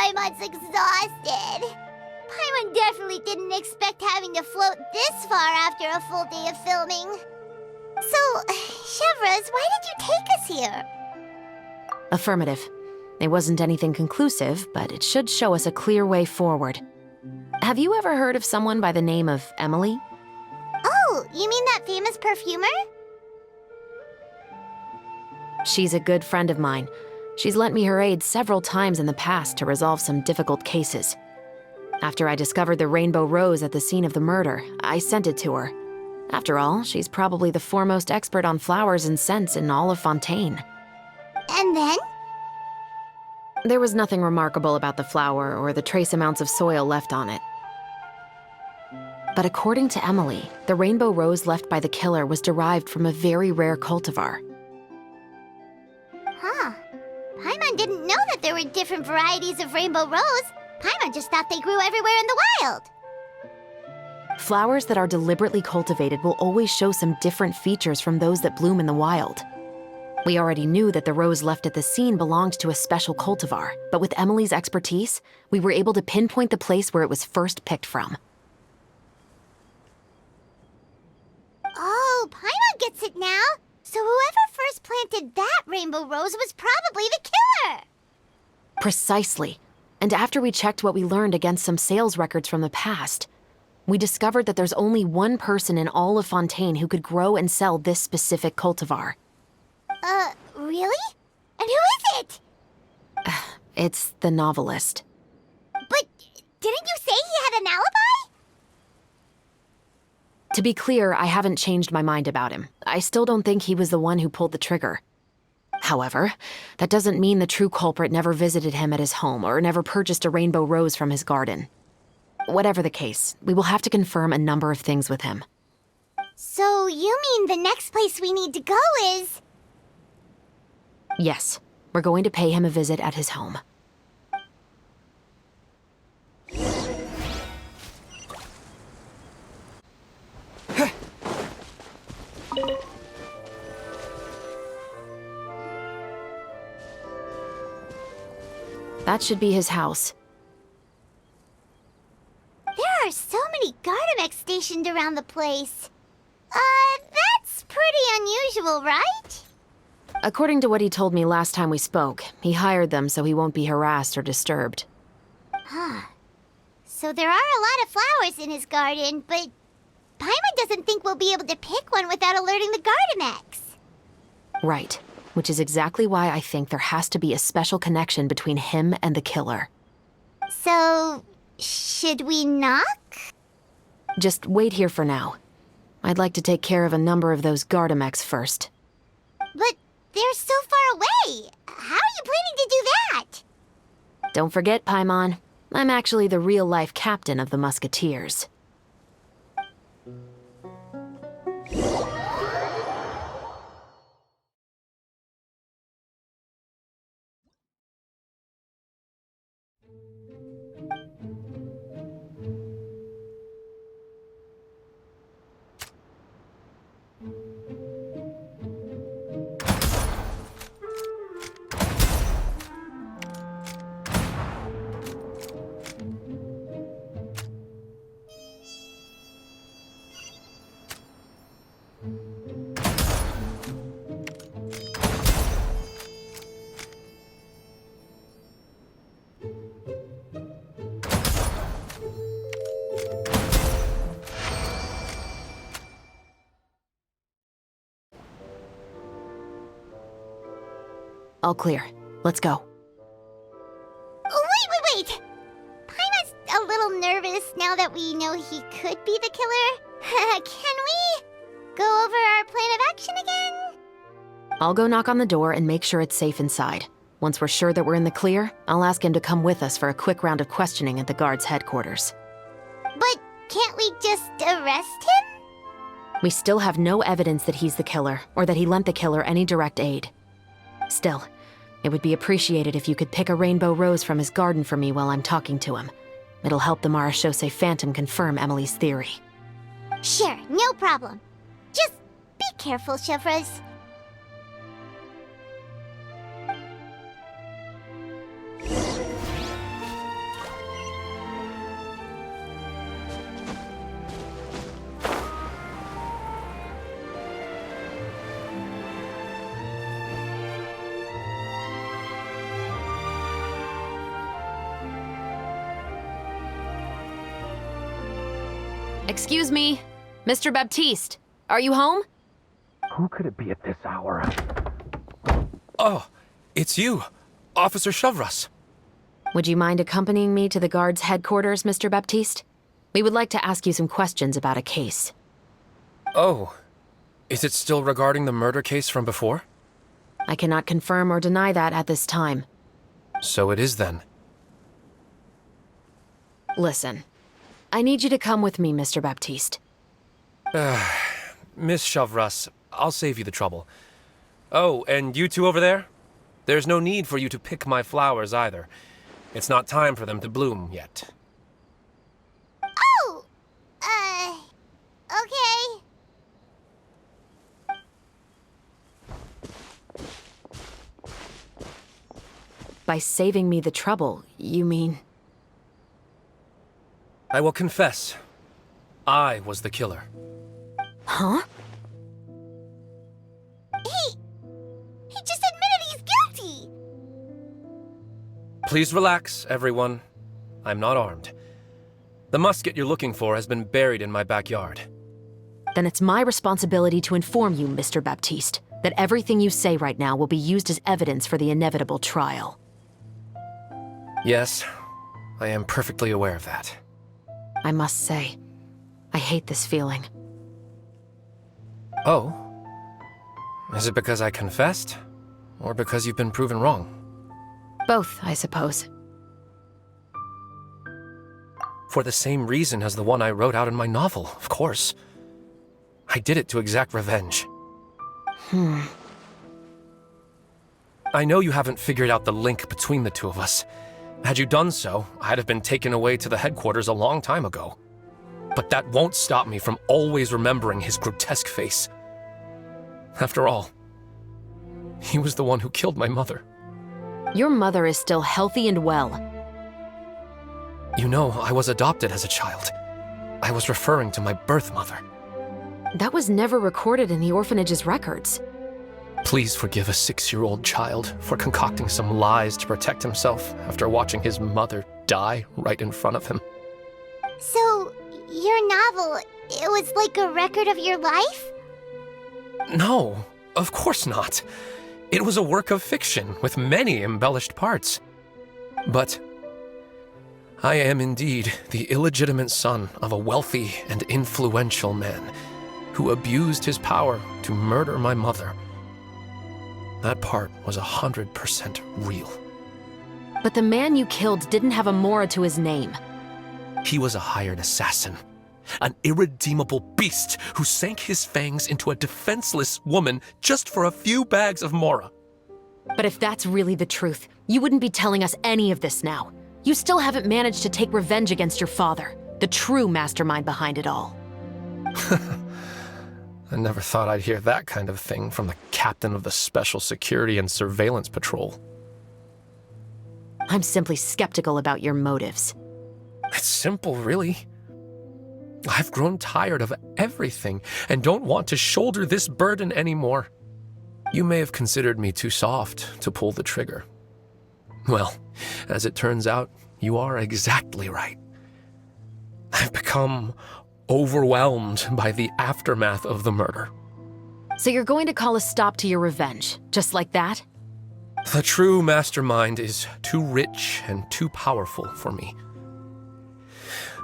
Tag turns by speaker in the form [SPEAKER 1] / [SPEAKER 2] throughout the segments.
[SPEAKER 1] Paimon's exhausted. Paimon definitely didn't expect having to float this far after a full day of filming. So, Chevreuse, why did you take us here?
[SPEAKER 2] Affirmative. It wasn't anything conclusive, but it should show us a clear way forward. Have you ever heard of someone by the name of Emily?
[SPEAKER 1] Oh, you mean that famous perfumer?
[SPEAKER 2] She's a good friend of mine. She's lent me her aid several times in the past to resolve some difficult cases. After I discovered the rainbow rose at the scene of the murder, I sent it to her. After all, she's probably the foremost expert on flowers and scents in all of Fontaine.
[SPEAKER 1] And then?
[SPEAKER 2] There was nothing remarkable about the flower or the trace amounts of soil left on it. But according to Emily, the rainbow rose left by the killer was derived from a very rare cultivar.
[SPEAKER 1] Huh. Paimon didn't know that there were different varieties of rainbow rose. Paimon just thought they grew everywhere in the wild.
[SPEAKER 2] Flowers that are deliberately cultivated will always show some different features from those that bloom in the wild. We already knew that the rose left at the scene belonged to a special cultivar, but with Emily's expertise, we were able to pinpoint the place where it was first picked from.
[SPEAKER 1] Oh, Paimon gets it now. So whoever first planted that rainbow rose was probably the killer.
[SPEAKER 2] Precisely. And after we checked what we learned against some sales records from the past, we discovered that there's only one person in all of Fontaine who could grow and sell this specific cultivar.
[SPEAKER 1] Really? And who is it?
[SPEAKER 2] It's the novelist.
[SPEAKER 1] But didn't you say he had an alibi?
[SPEAKER 2] To be clear, I haven't changed my mind about him. I still don't think he was the one who pulled the trigger. However, that doesn't mean the true culprit never visited him at his home or never purchased a rainbow rose from his garden. Whatever the case, we will have to confirm a number of things with him.
[SPEAKER 1] So you mean the next place we need to go is...
[SPEAKER 2] Yes, we're going to pay him a visit at his home. That should be his house.
[SPEAKER 1] There are so many Gardamex stationed around the place. That's pretty unusual, right?
[SPEAKER 2] According to what he told me last time we spoke, he hired them so he won't be harassed or disturbed.
[SPEAKER 1] Huh. So there are a lot of flowers in his garden, but Paimon doesn't think we'll be able to pick one without alerting the Gardamex.
[SPEAKER 2] Right, which is exactly why I think there has to be a special connection between him and the killer.
[SPEAKER 1] So, should we knock?
[SPEAKER 2] Just wait here for now. I'd like to take care of a number of those Gardamex first.
[SPEAKER 1] But they're so far away. How are you planning to do that?
[SPEAKER 2] Don't forget, Paimon, I'm actually the real-life captain of the Musketeers. All clear. Let's go.
[SPEAKER 1] Wait! Paimon's a little nervous now that we know he could be the killer. Can we go over our plan of action again?
[SPEAKER 2] I'll go knock on the door and make sure it's safe inside. Once we're sure that we're in the clear, I'll ask him to come with us for a quick round of questioning at the guard's headquarters.
[SPEAKER 1] But can't we just arrest him?
[SPEAKER 2] We still have no evidence that he's the killer, or that he lent the killer any direct aid. Still, it would be appreciated if you could pick a rainbow rose from his garden for me while I'm talking to him. It'll help the Marechaussee Phantom confirm Emily's theory.
[SPEAKER 1] Sure, no problem. Just be careful, Chevreuse.
[SPEAKER 2] Excuse me, Mr. Baptiste, are you home?
[SPEAKER 3] Who could it be at this hour?
[SPEAKER 4] Oh, it's you, Officer Chevreuse.
[SPEAKER 2] Would you mind accompanying me to the guard's headquarters, Mr. Baptiste? We would like to ask you some questions about a case.
[SPEAKER 4] Oh, is it still regarding the murder case from before?
[SPEAKER 2] I cannot confirm or deny that at this time.
[SPEAKER 4] So it is then.
[SPEAKER 2] Listen, I need you to come with me, Mr. Baptiste.
[SPEAKER 4] Miss Chevreuse, I'll save you the trouble. Oh, and you two over there? There's no need for you to pick my flowers either. It's not time for them to bloom yet.
[SPEAKER 1] Oh! Okay.
[SPEAKER 2] By saving me the trouble, you mean...
[SPEAKER 4] I will confess, I was the killer.
[SPEAKER 2] Huh?
[SPEAKER 1] He just admitted he's guilty!
[SPEAKER 4] Please relax, everyone. I'm not armed. The musket you're looking for has been buried in my backyard.
[SPEAKER 2] Then it's my responsibility to inform you, Mr. Baptiste, that everything you say right now will be used as evidence for the inevitable trial.
[SPEAKER 4] Yes, I am perfectly aware of that.
[SPEAKER 2] I must say, I hate this feeling.
[SPEAKER 4] Oh? Is it because I confessed? Or because you've been proven wrong?
[SPEAKER 2] Both, I suppose.
[SPEAKER 4] For the same reason as the one I wrote out in my novel, of course. I did it to exact revenge. I know you haven't figured out the link between the two of us. Had you done so, I'd have been taken away to the headquarters a long time ago. But that won't stop me from always remembering his grotesque face. After all, he was the one who killed my mother.
[SPEAKER 2] Your mother is still healthy and well.
[SPEAKER 4] You know, I was adopted as a child. I was referring to my birth mother.
[SPEAKER 2] That was never recorded in the orphanage's records.
[SPEAKER 4] Please forgive a 6-year-old child for concocting some lies to protect himself after watching his mother die right in front of him.
[SPEAKER 1] So, your novel, it was like a record of your life?
[SPEAKER 4] No, of course not. It was a work of fiction with many embellished parts. But I am indeed the illegitimate son of a wealthy and influential man who abused his power to murder my mother. That part was 100% real.
[SPEAKER 2] But the man you killed didn't have a Mora to his name.
[SPEAKER 4] He was a hired assassin, an irredeemable beast who sank his fangs into a defenseless woman just for a few bags of Mora.
[SPEAKER 2] But if that's really the truth, you wouldn't be telling us any of this now. You still haven't managed to take revenge against your father, the true mastermind behind it all.
[SPEAKER 4] I never thought I'd hear that kind of thing from the captain of the Special Security and Surveillance Patrol.
[SPEAKER 2] I'm simply skeptical about your motives.
[SPEAKER 4] It's simple, really. I've grown tired of everything and don't want to shoulder this burden anymore. You may have considered me too soft to pull the trigger. Well, as it turns out, you are exactly right. I've become overwhelmed by the aftermath of the murder.
[SPEAKER 2] So you're going to call a stop to your revenge, just like that?
[SPEAKER 4] The true mastermind is too rich and too powerful for me.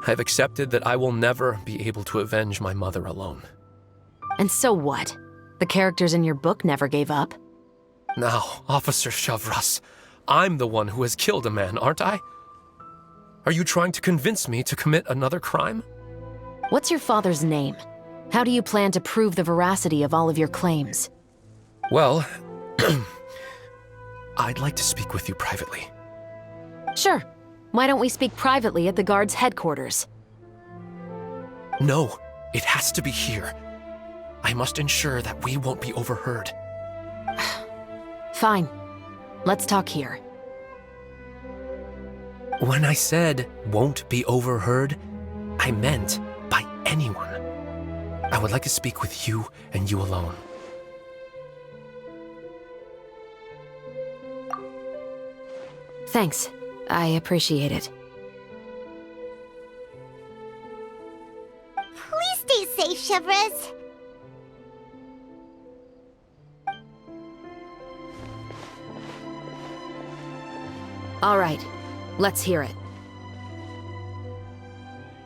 [SPEAKER 4] I've accepted that I will never be able to avenge my mother alone.
[SPEAKER 2] And so what? The characters in your book never gave up?
[SPEAKER 4] Now, Officer Chevreuse, I'm the one who has killed a man, aren't I? Are you trying to convince me to commit another crime?
[SPEAKER 2] What's your father's name? How do you plan to prove the veracity of all of your claims?
[SPEAKER 4] Well, I'd like to speak with you privately.
[SPEAKER 2] Sure. Why don't we speak privately at the guard's headquarters?
[SPEAKER 4] No, it has to be here. I must ensure that we won't be overheard.
[SPEAKER 2] Fine. Let's talk here.
[SPEAKER 4] When I said won't be overheard, I meant by anyone. I would like to speak with you and you alone.
[SPEAKER 2] Thanks. I appreciate it.
[SPEAKER 1] Chevreuse.
[SPEAKER 2] All right, let's hear it.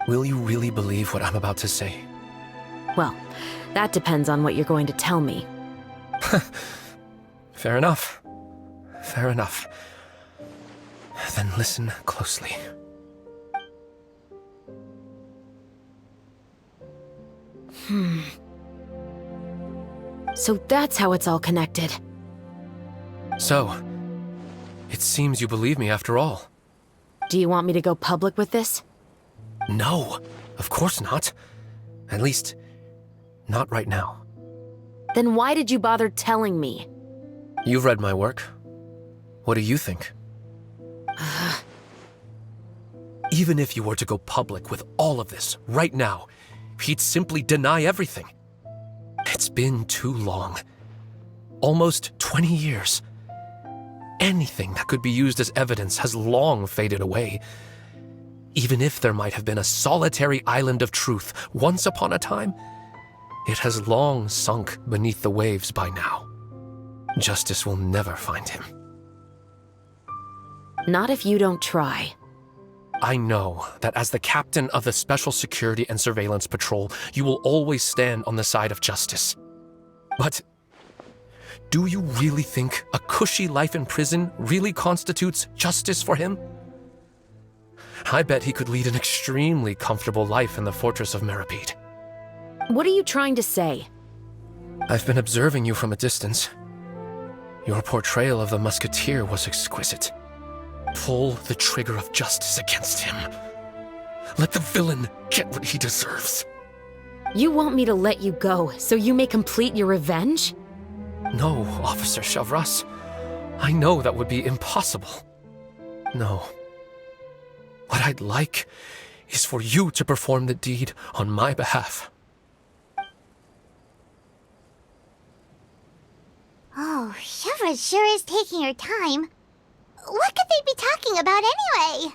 [SPEAKER 4] Will you really believe what I'm about to say?
[SPEAKER 2] Well, that depends on what you're going to tell me.
[SPEAKER 4] Fair enough. Fair enough. Then listen closely.
[SPEAKER 2] So that's how it's all connected.
[SPEAKER 4] So, it seems you believe me after all.
[SPEAKER 2] Do you want me to go public with this?
[SPEAKER 4] No, of course not. At least, not right now.
[SPEAKER 2] Then why did you bother telling me?
[SPEAKER 4] You've read my work. What do you think? Even if you were to go public with all of this right now, he'd simply deny everything. It's been too long. Almost 20 years. Anything that could be used as evidence has long faded away. Even if there might have been a solitary island of truth once upon a time, it has long sunk beneath the waves by now. Justice will never find him.
[SPEAKER 2] Not if you don't try.
[SPEAKER 4] I know that as the captain of the Special Security and Surveillance Patrol, you will always stand on the side of justice. But do you really think a cushy life in prison really constitutes justice for him? I bet he could lead an extremely comfortable life in the fortress of Meripede.
[SPEAKER 2] What are you trying to say?
[SPEAKER 4] I've been observing you from a distance. Your portrayal of the Musketeer was exquisite. Pull the trigger of justice against him. Let the villain get what he deserves.
[SPEAKER 2] You want me to let you go so you may complete your revenge?
[SPEAKER 4] No, Officer Chevreuse. I know that would be impossible. No. What I'd like is for you to perform the deed on my behalf.
[SPEAKER 1] Oh, Chevreuse sure is taking her time. What could they be talking about anyway?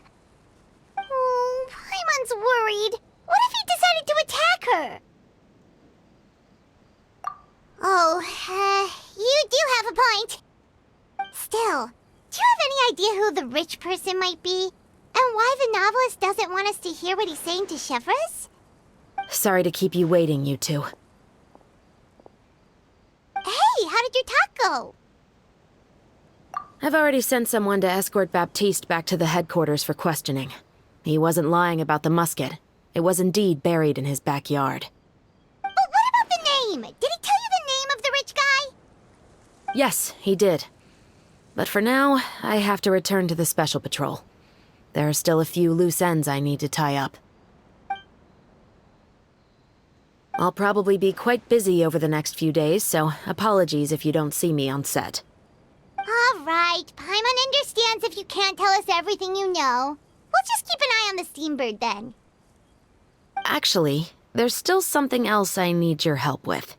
[SPEAKER 1] Oh, Paimon's worried. What if he decided to attack her? Oh, you do have a point. Still, do you have any idea who the rich person might be? And why the novelist doesn't want us to hear what he's saying to Chevreuse?
[SPEAKER 2] Sorry to keep you waiting, you two.
[SPEAKER 1] Hey, how did your talk go?
[SPEAKER 2] I've already sent someone to escort Baptiste back to the headquarters for questioning. He wasn't lying about the musket. It was indeed buried in his backyard.
[SPEAKER 1] But what about the name? Did he tell you the name of the rich guy?
[SPEAKER 2] Yes, he did. But for now, I have to return to the Special Patrol. There are still a few loose ends I need to tie up. I'll probably be quite busy over the next few days, so apologies if you don't see me on set.
[SPEAKER 1] All right, Paimon understands if you can't tell us everything you know. We'll just keep an eye on the Steambird then.
[SPEAKER 2] Actually, there's still something else I need your help with.